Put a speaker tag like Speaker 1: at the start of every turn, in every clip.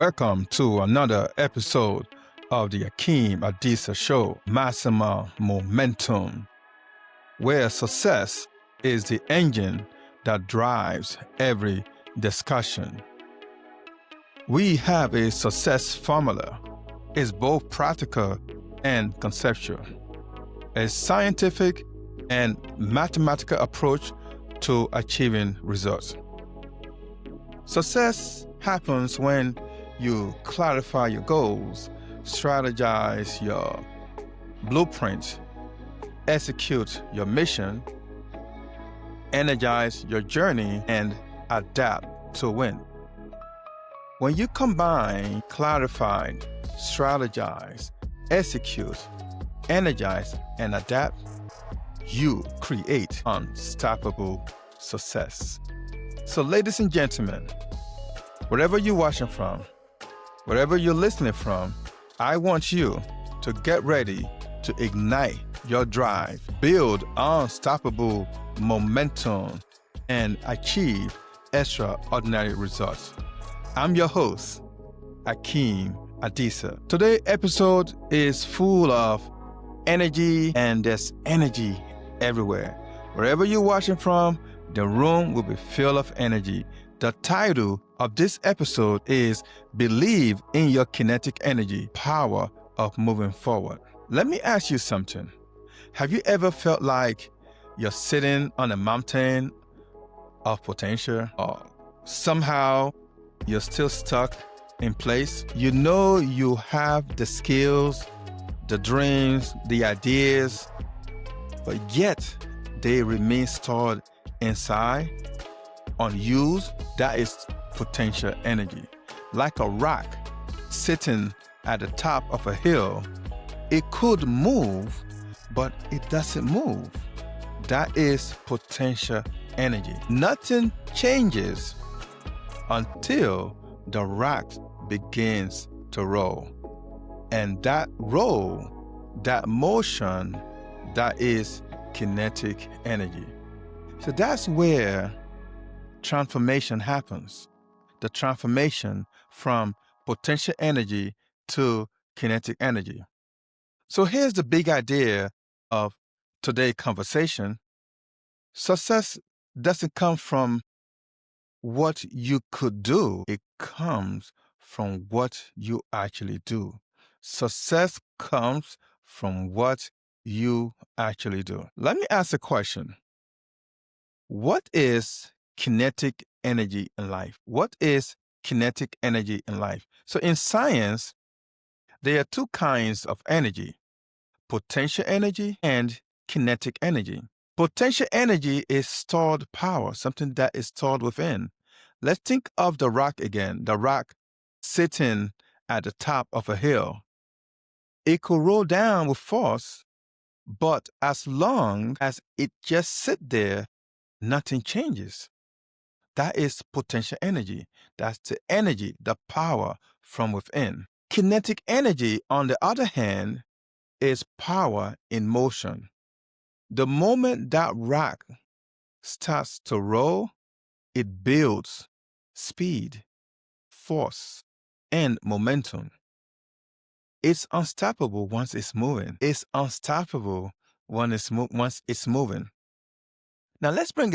Speaker 1: Welcome to another episode of the Akeem Adisa Show, Maximum Momentum, where success is the engine that drives every discussion. We have a success formula. It's both practical and conceptual. A scientific and mathematical approach to achieving results. Success happens when you clarify your goals, strategize your blueprint, execute your mission, energize your journey, and adapt to win. When you combine clarify, strategize, execute, energize, and adapt, you create unstoppable success. So, ladies and gentlemen, wherever you're watching from, wherever you're listening from, I want you to get ready to ignite your drive, build unstoppable momentum, and achieve extraordinary results. I'm your host, Akeem Adisa. Today's episode is full of energy, and there's energy everywhere. Wherever you're watching from, the room will be filled of energy. The title of this episode is Believe in Your Kinetic Energy, Power of Moving Forward. Let me ask you something. Have you ever felt like you're sitting on a mountain of potential, or somehow you're still stuck in place? You know you have the skills, the dreams, the ideas, but yet they remain stored inside, unused. That is potential energy. Like a rock sitting at the top of a hill, it could move, but it doesn't move. That is potential energy. Nothing changes until the rock begins to roll. And that roll, that motion, that is kinetic energy. So that's where transformation happens. The transformation from potential energy to kinetic energy. So here's the big idea of today's conversation. Success doesn't come from what you could do. It comes from what you actually do. Success comes from what you actually do. Let me ask a question. What is kinetic energy in life? What is kinetic energy in life? So in science, there are two kinds of energy: potential energy and kinetic energy. Potential energy is stored power, something that is stored within. Let's think of the rock again, the rock sitting at the top of a hill. It could roll down with force, but as long as it just sits there, nothing changes. That is potential energy. That's the energy, the power from within. Kinetic energy, on the other hand, is power in motion. The moment that rock starts to roll, it builds speed, force, and momentum. It's unstoppable once it's moving. It's unstoppable once it's moving. Now let's bring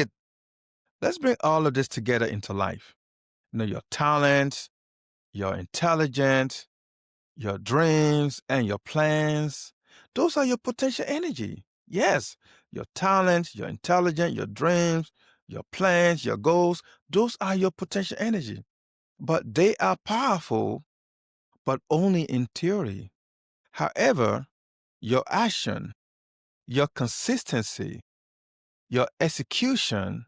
Speaker 1: all of this together into life. You know, your talent, your intelligence, your dreams, and your plans. Those are your potential energy. Yes, your talent, your intelligence, your dreams, your plans, your goals, those are your potential energy. But they are powerful, but only in theory. However, your action, your consistency, your execution,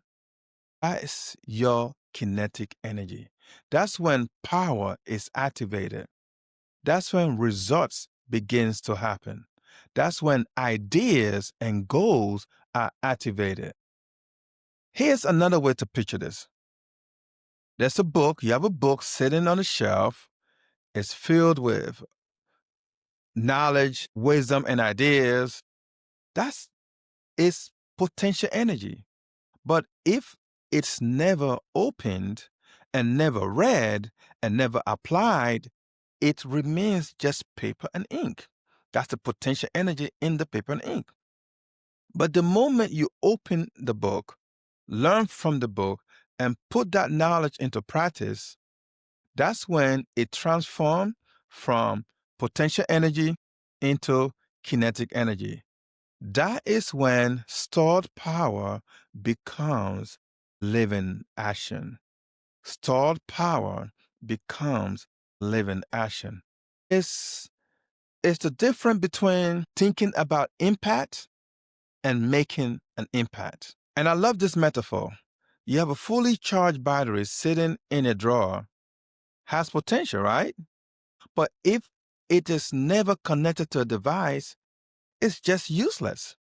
Speaker 1: that's your kinetic energy. That's when power is activated. That's when results begins to happen. That's when ideas and goals are activated. Here's another way to picture this. There's a book. You have a book sitting on a shelf. It's filled with knowledge, wisdom, and ideas. That's its potential energy. But if it's never opened and never read and never applied, it remains just paper and ink. That's the potential energy in the paper and ink. But the moment you open the book, learn from the book, and put that knowledge into practice, that's when it transforms from potential energy into kinetic energy. That is when stored power becomes living action. Stored power becomes living action. It's the difference between thinking about impact and making an impact. And I love this metaphor. You have a fully charged battery sitting in a drawer, has potential, right? But if it is never connected to a device, it's just useless.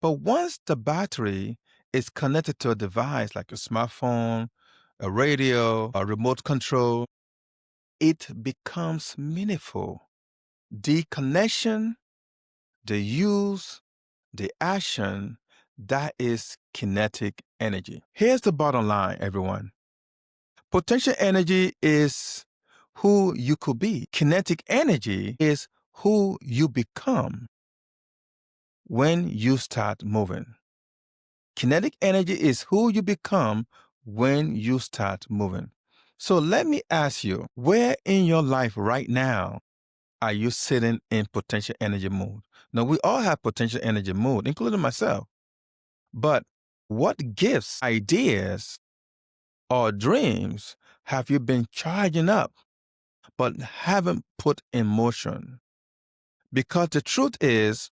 Speaker 1: But once the battery is connected to a device like a smartphone, a radio, a remote control, it becomes meaningful. The connection, the use, the action, that is kinetic energy. Here's the bottom line, everyone. Potential energy is who you could be. Kinetic energy is who you become when you start moving. Kinetic energy is who you become when you start moving. So let me ask you, where in your life right now are you sitting in potential energy mode? Now, we all have potential energy mode, including myself. But what gifts, ideas, or dreams have you been charging up but haven't put in motion? Because the truth is,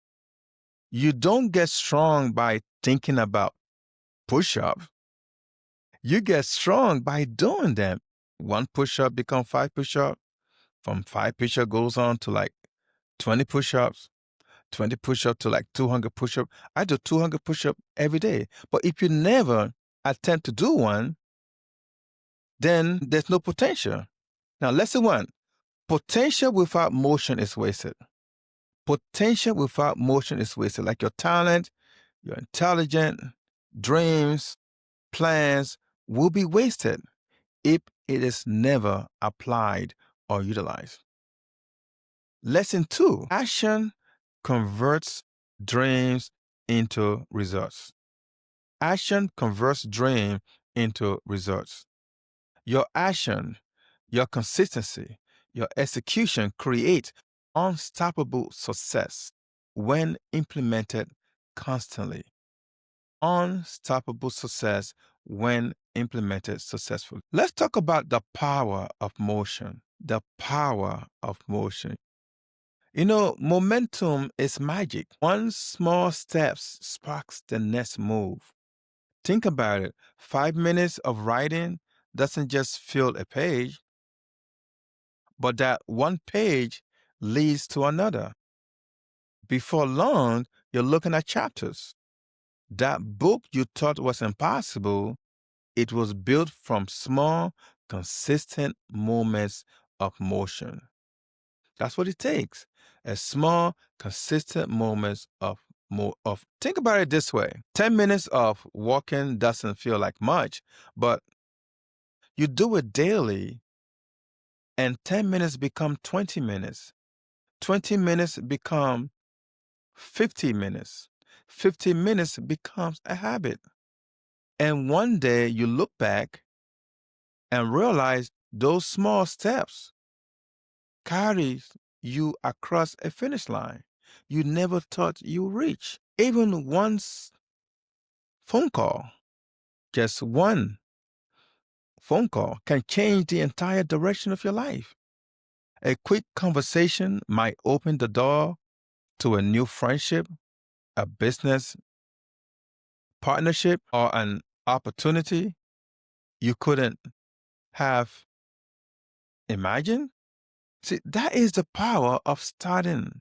Speaker 1: you don't get strong by thinking about push-ups. You get strong by doing them. One push-up becomes 5 push-ups. From 5 push-ups goes on to like 20 push-ups. 20 push-ups to like 200 push-ups. I do 200 push-ups every day. But if you never attempt to do one, then there's no potential. Now, lesson 1, potential without motion is wasted. Potential without motion is wasted. Like your talent, your intelligence, dreams, plans will be wasted if it is never applied or utilized. Lesson 2, action converts dreams into results. Action converts dream into results. Your action, your consistency, your execution create unstoppable success when implemented constantly. Unstoppable success when implemented successfully. Let's talk about the power of motion. The power of motion. You know, momentum is magic. One small step sparks the next move. Think about it. 5 minutes of writing doesn't just fill a page, but that one page leads to another. Before long, you're looking at chapters. That book you thought was impossible, it was built from small, consistent moments of motion. That's what it takes. A small, consistent moments of think about it this way. 10 minutes of walking doesn't feel like much, but you do it daily and 10 minutes become 20 minutes. 20 minutes become 50 minutes. 50 minutes becomes a habit. And one day you look back and realize those small steps carries you across a finish line you never thought you'd reach. Even once phone call, just one phone call can change the entire direction of your life. A quick conversation might open the door to a new friendship, a business partnership, or an opportunity you couldn't have imagined. See, that is the power of starting.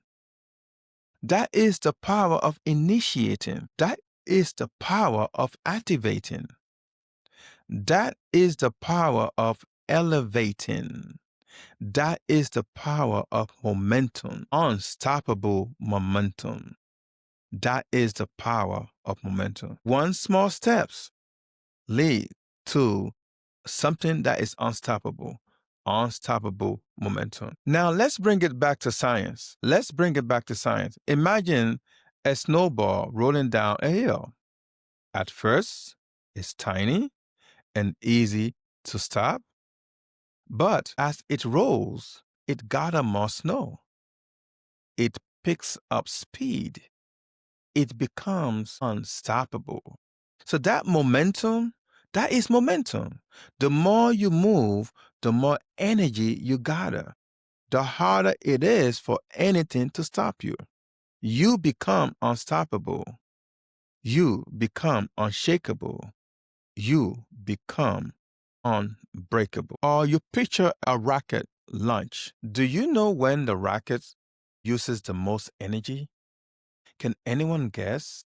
Speaker 1: That is the power of initiating. That is the power of activating. That is the power of elevating. That is the power of momentum, unstoppable momentum. That is the power of momentum. One small steps lead to something that is unstoppable. Unstoppable momentum. Now let's bring it back to science. Imagine a snowball rolling down a hill. At first, it's tiny and easy to stop, but as it rolls, it gathers more snow. It picks up speed. It becomes unstoppable. So that is momentum. The more you move, the more energy you gather. The harder it is for anything to stop you. You become unstoppable. You become unshakable. You become unbreakable. Or you picture a rocket launch. Do you know when the rocket uses the most energy? Can anyone guess?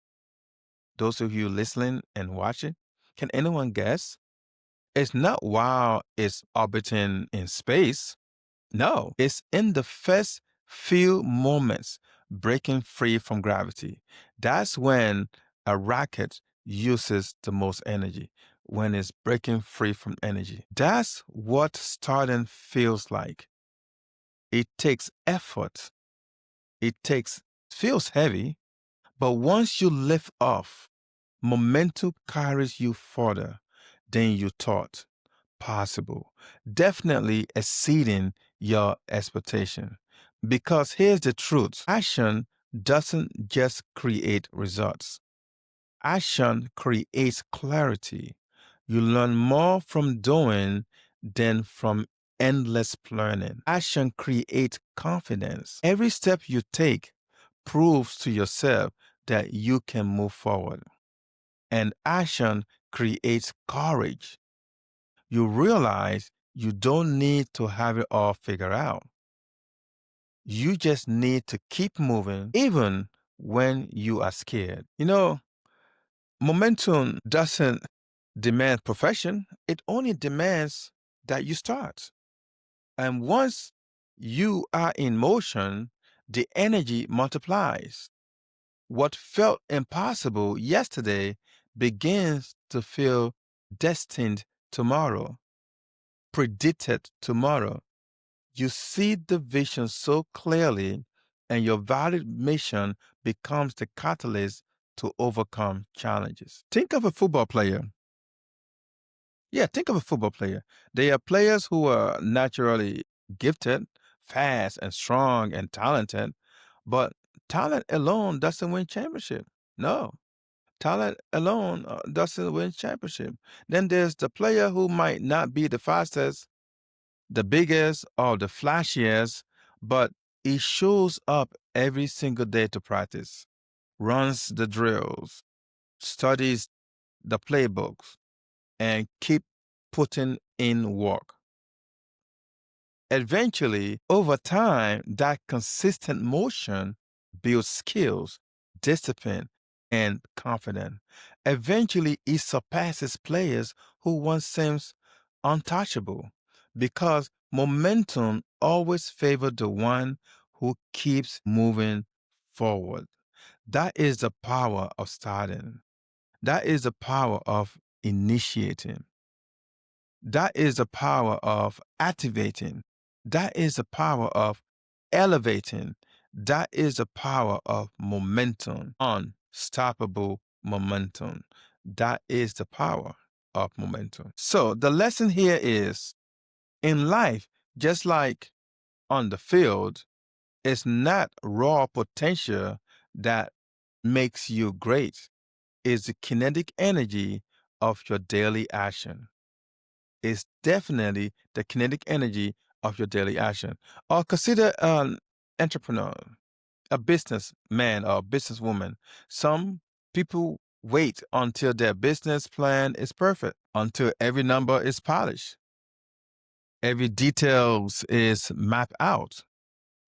Speaker 1: Those of you listening and watching, can anyone guess? It's not while it's orbiting in space. No, it's in the first few moments breaking free from gravity. That's when a rocket uses the most energy, when it's breaking free from energy. That's what starting feels like. It takes effort. Feels heavy, but once you lift off, momentum carries you further than you thought possible, definitely exceeding your expectation. Because here's the truth: action doesn't just create results, action creates clarity. You learn more from doing than from endless planning. Action creates confidence. Every step you take proves to yourself that you can move forward. And action creates courage. You realize you don't need to have it all figured out. You just need to keep moving, even when you are scared. Momentum doesn't demand perfection, it only demands that you start. And once you are in motion, the energy multiplies. What felt impossible yesterday begins to feel destined tomorrow, predicted tomorrow. You see the vision so clearly, and your valid mission becomes the catalyst to overcome challenges. Think of a football player. Think of a football player. They are players who are naturally gifted, fast and strong and talented, but talent alone doesn't win championship. No, talent alone doesn't win championship. Then there's the player who might not be the fastest, the biggest, or the flashiest, but he shows up every single day to practice, runs the drills, studies the playbooks, and keep putting in work. Eventually, over time, that consistent motion builds skills, discipline, and confidence. Eventually, it surpasses players who once seemed untouchable because momentum always favored the one who keeps moving forward. That is the power of starting. That is the power of initiating. That is the power of activating. That is the power of elevating. That is the power of momentum, unstoppable momentum. That is the power of momentum. So the lesson here is, in life, just like on the field, it's not raw potential that makes you great. It's the kinetic energy of your daily action. It's definitely the kinetic energy of your daily action. Or consider an entrepreneur, a businessman or businesswoman. Some people wait until their business plan is perfect, until every number is polished, every details is mapped out,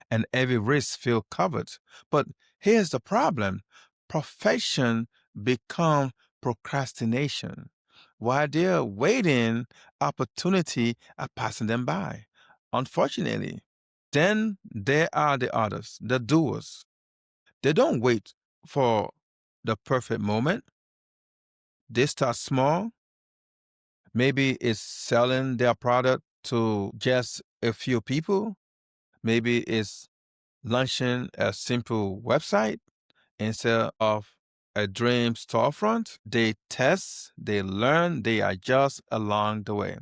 Speaker 1: and every risk feel covered. But here's the problem: perfection becomes procrastination. While they're waiting, opportunity are passing them by, unfortunately. Then there are the others, the doers. They don't wait for the perfect moment. They start small, Maybe it's selling their product to just a few people. Maybe it's launching a simple website instead of a dream storefront. They test, they learn, they adjust along the way.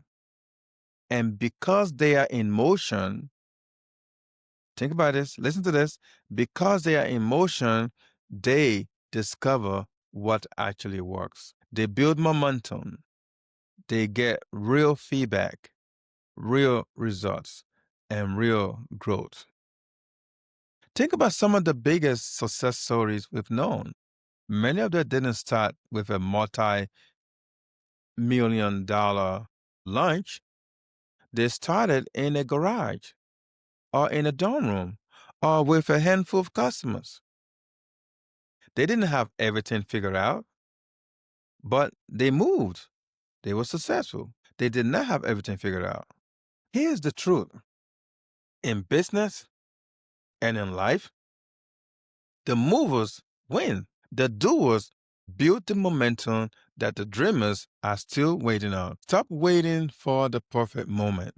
Speaker 1: And because they are in motion, think about this, listen to this. Because they are in motion, they discover what actually works. They build momentum. They get real feedback, real results, and real growth. Think about some of the biggest success stories we've known. Many of them didn't start with a multi-million-dollar launch. They started in a garage or in a dorm room or with a handful of customers. They didn't have everything figured out, but they moved. They were successful. They did not have everything figured out. Here's the truth. In business and in life, the movers win. The doers build the momentum that the dreamers are still waiting on. Stop waiting for the perfect moment.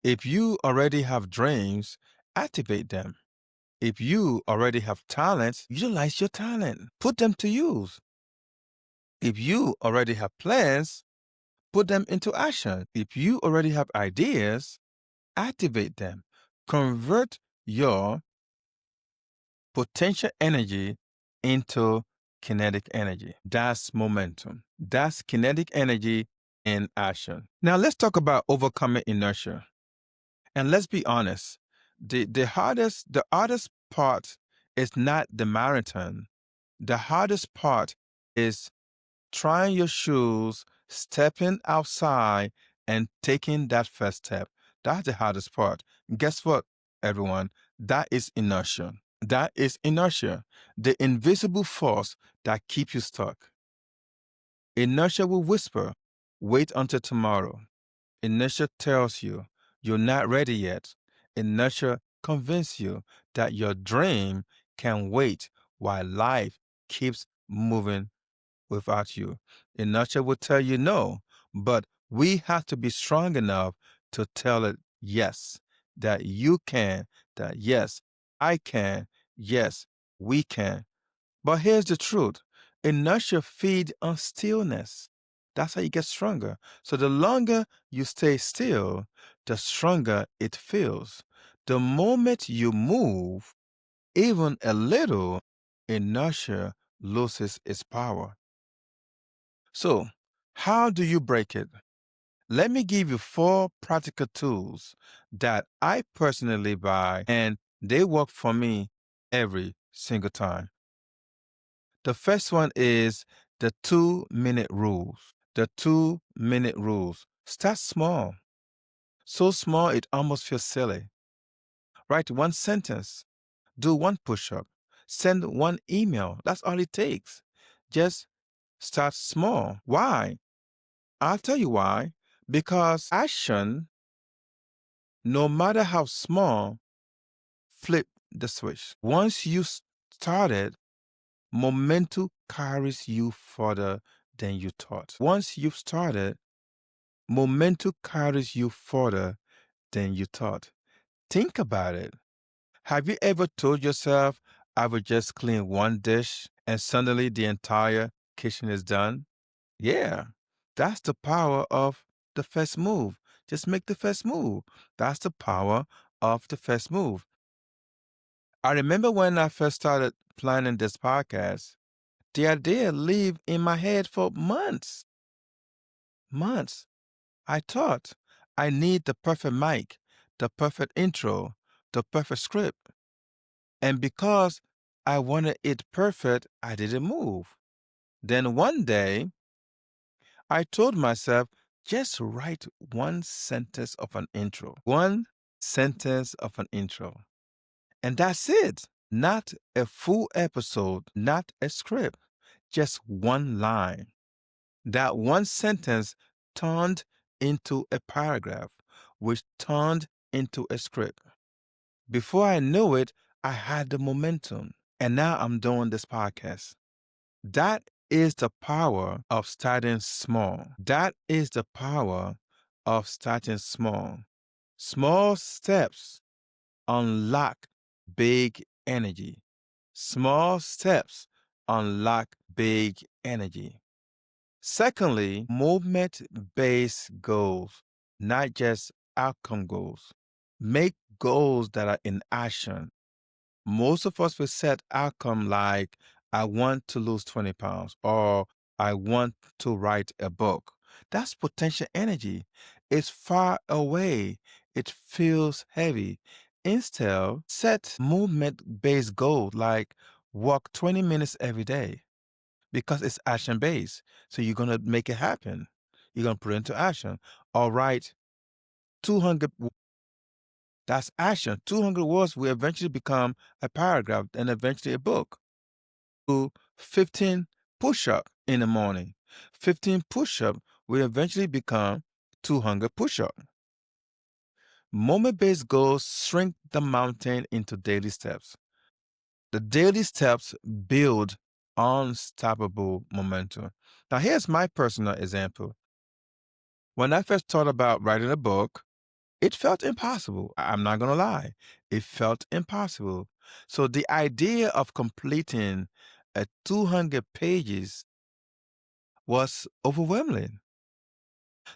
Speaker 1: If you already have dreams, activate them. If you already have talents, utilize your talent. Put them to use. If you already have plans, put them into action. If you already have ideas, activate them. Convert your potential energy into kinetic energy. That's momentum. That's kinetic energy in action. Now let's talk about overcoming inertia. And let's be honest, the hardest part is not the marathon. The hardest part is trying your shoes, stepping outside, and taking that first step. That's the hardest part. Guess what, everyone? That is inertia. That is inertia, the invisible force that keeps you stuck. Inertia will whisper, wait until tomorrow. Inertia tells you you're not ready yet. Inertia convinces you that your dream can wait while life keeps moving without you. Inertia will tell you no, but we have to be strong enough to tell it yes, that you can, that yes, I can, yes, we can. But here's the truth. Inertia feeds on stillness. That's how you get stronger. So the longer you stay still, the stronger it feels. The moment you move, even a little, inertia loses its power. So, how do you break it? Let me give you 4 practical tools that I personally buy, and they work for me every single time. The first one is the 2-minute rules. The 2-minute rules. Start small. So small it almost feels silly. Write 1 sentence. Do 1 push-up. Send 1 email. That's all it takes. Just start small. Why? I'll tell you why. Because action, no matter how small, flip the switch. Once you started, momentum carries you further than you thought. Once you've started, momentum carries you further than you thought. Think about it. Have you ever told yourself, I would just clean 1 dish and suddenly the entire kitchen is done? Yeah, that's the power of the first move. Just make the first move. That's the power of the first move. I remember when I first started planning this podcast, the idea lived in my head for months. Months. I thought I need the perfect mic, the perfect intro, the perfect script. And because I wanted it perfect, I didn't move. Then one day, I told myself, just write 1 sentence of an intro. 1 sentence of an intro. And that's it. Not a full episode, not a script, just 1 line. That 1 sentence turned into a paragraph, which turned into a script. Before I knew it, I had the momentum. And now I'm doing this podcast. That is the power of starting small. That is the power of starting small. Small steps unlock big energy. Small steps unlock big energy. Secondly, movement-based goals, not just outcome goals. Make goals that are in action. Most of us will set outcome like, I want to lose 20 pounds or I want to write a book. That's potential energy. It's far away. It feels heavy. Instead, set movement-based goals like walk 20 minutes every day because it's action-based. So you're going to make it happen. You're going to put it into action. Or write 200. That's action. 200 words will eventually become a paragraph and eventually a book. Do 15 push-ups in the morning. 15 push-ups will eventually become 200 push-ups. Moment-based goals shrink the mountain into daily steps. The daily steps build unstoppable momentum. Now, here's my personal example. When I first thought about writing a book, it felt impossible. I'm not going to lie. It felt impossible. So the idea of completing 200 pages was overwhelming.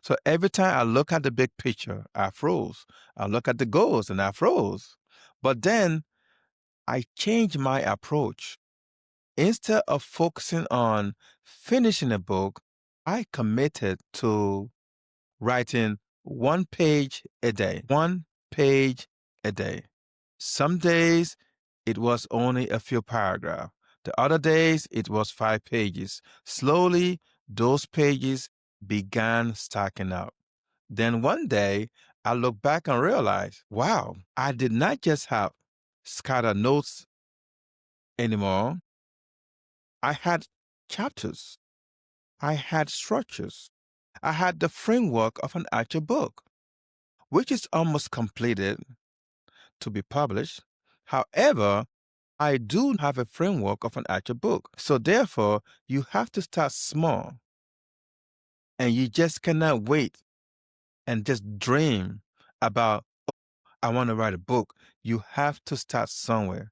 Speaker 1: So every time I look at the big picture, I froze. I look at the goals and I froze. But then I changed my approach. Instead of focusing on finishing a book, I committed to writing 1 page a day. 1 page a day. Some days it was only a few paragraphs. The other days it was 5 pages. Slowly, those pages began stacking up. Then one day, I looked back and realized, wow, I did not just have scattered notes anymore. I had chapters. I had structures. I had the framework of an actual book, which is almost completed to be published. However, I do have a framework of an actual book. So therefore, you have to start small. And you just cannot wait and just dream about, "Oh, I want to write a book." You have to start somewhere.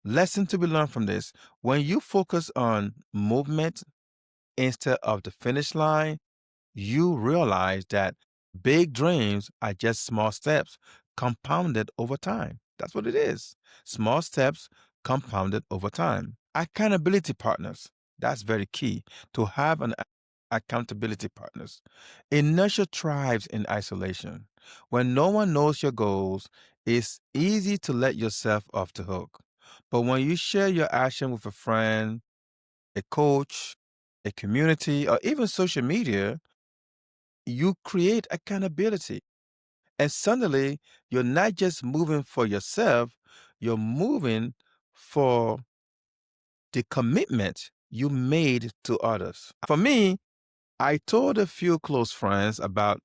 Speaker 1: Lesson to be learned from this: when you focus on movement instead of the finish line, you realize that big dreams are just small steps compounded over time. That's what it is. Small steps compounded over time. Accountability partners. That's very key to have an accountability partners. Inertia thrives in isolation. When no one knows your goals, it's easy to let yourself off the hook. But when you share your action with a friend, a coach, a community, or even social media, you create accountability. And suddenly, you're not just moving for yourself, you're moving for the commitment you made to others. For me, I told a few close friends about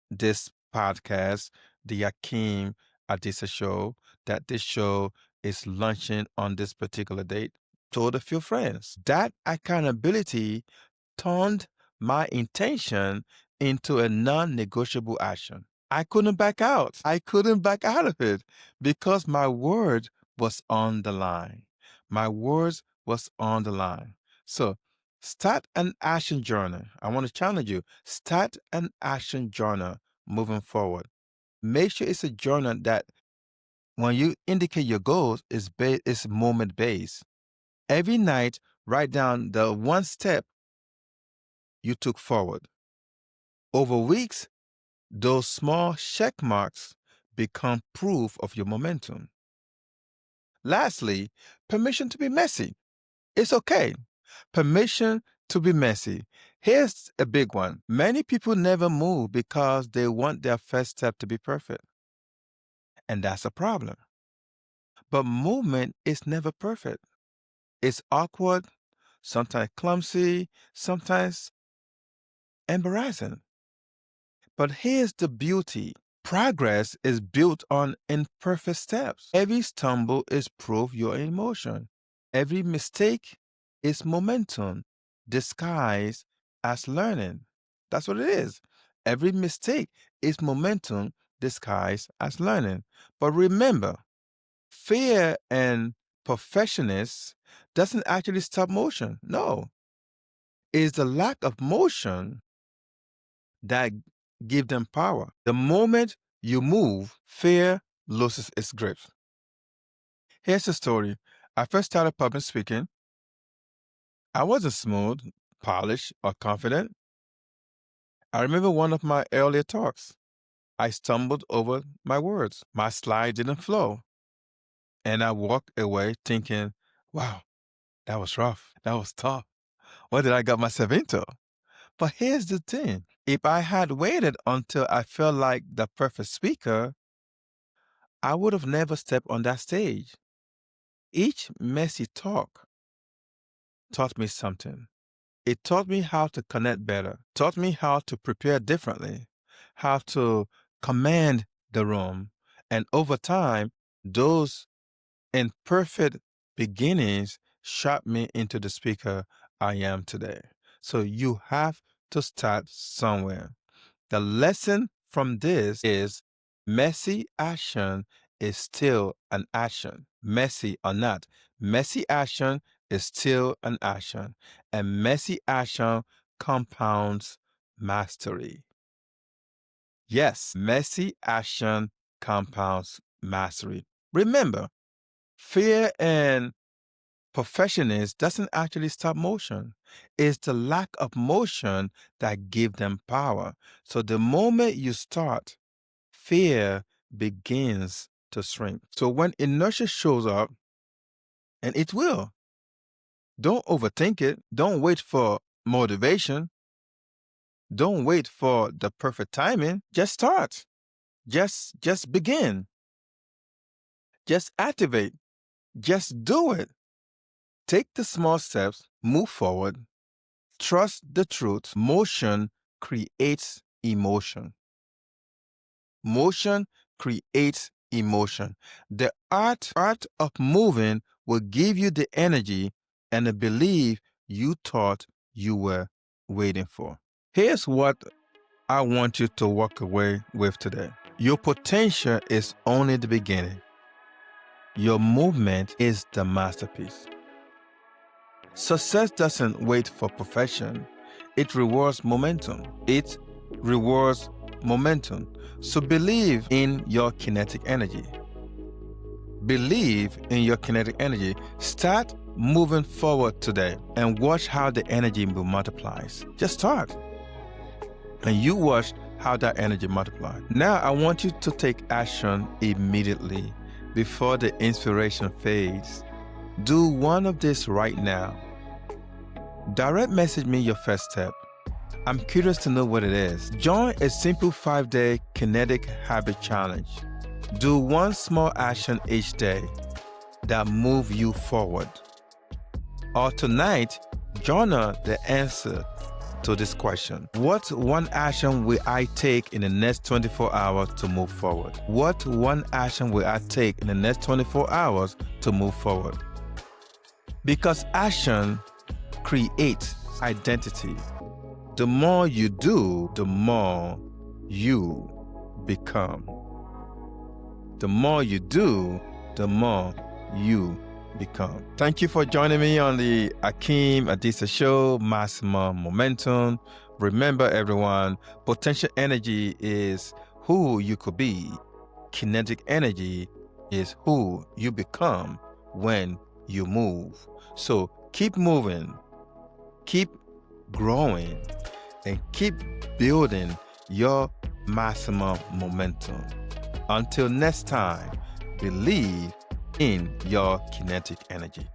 Speaker 1: this podcast, the Akeem Adisa Show, that this show is launching on this particular date. Told a few friends. That accountability turned my intention into a non-negotiable action. I couldn't back out. I couldn't back out of it because my word was on the line. My words was on the line. So start an action journal. I want to challenge you. Start an action journal moving forward. Make sure it's a journal that when you indicate your goals is moment based. Every night, write down the one step you took forward. Over weeks, those small check marks become proof of your momentum. Lastly, permission to be messy. It's okay. Permission to be messy. Here's a big one. Many people never move because they want their first step to be perfect. And that's a problem. But movement is never perfect. It's awkward, sometimes clumsy, sometimes embarrassing. But here's the beauty. Progress is built on imperfect steps. Every stumble is proof you're in motion. Every mistake is momentum. disguised as learning. That's what it is. Every mistake is momentum disguised as learning. But remember, fear and perfectionist doesn't actually stop motion. No. It's the lack of motion that give them power. The moment you move, fear loses its grip. Here's the story. I first started public speaking. I wasn't smooth, polished, or confident. I remember one of my earlier talks. I stumbled over my words. My slide didn't flow. And I walked away thinking, wow, that was rough. That was tough. What did I get myself into? But here's the thing. If I had waited until I felt like the perfect speaker, I would have never stepped on that stage. Each messy talk taught me something. It taught me how to connect better, taught me how to prepare differently, how to command the room. And over time, those imperfect beginnings shaped me into the speaker I am today. So you have to start somewhere. The lesson from this is messy action is still an action. Messy or not, messy action is still an action. And messy action compounds mastery. Yes, messy action compounds mastery. Remember, fear and perfectionist doesn't actually stop motion. It's the lack of motion that gives them power. So the moment you start, fear begins to shrink. So when inertia shows up, and it will, don't overthink it. Don't wait for motivation. Don't wait for the perfect timing. Just start. Just begin. Just activate. Just do it. Take the small steps, move forward. Trust the truth. Motion creates emotion. Motion creates emotion. The art of moving will give you the energy and the belief you thought you were waiting for. Here's what I want you to walk away with today. Your potential is only the beginning. Your movement is the masterpiece. Success doesn't wait for perfection. It rewards momentum. It rewards momentum. So believe in your kinetic energy. Believe in your kinetic energy. Start moving forward today and watch how the energy multiplies. Just start. And you watch how that energy multiplies. Now I want you to take action immediately before the inspiration fades. Do one of this right now. Direct message me your first step. I'm curious to know what it is. Join a simple 5-day Kinetic Habit Challenge. Do one small action each day that move you forward. Or tonight, journal the answer to this question. What one action will I take in the next 24 hours to move forward? What one action will I take in the next 24 hours to move forward? Because action creates identity. The more you do, the more you become. The more you do, the more you become. Thank you for joining me on the Akeem Adisa Show, Maximum Momentum. Remember, everyone, potential energy is who you could be. Kinetic energy is who you become when you move. So keep moving, keep growing, and keep building your maximum momentum. Until next time, believe in your kinetic energy.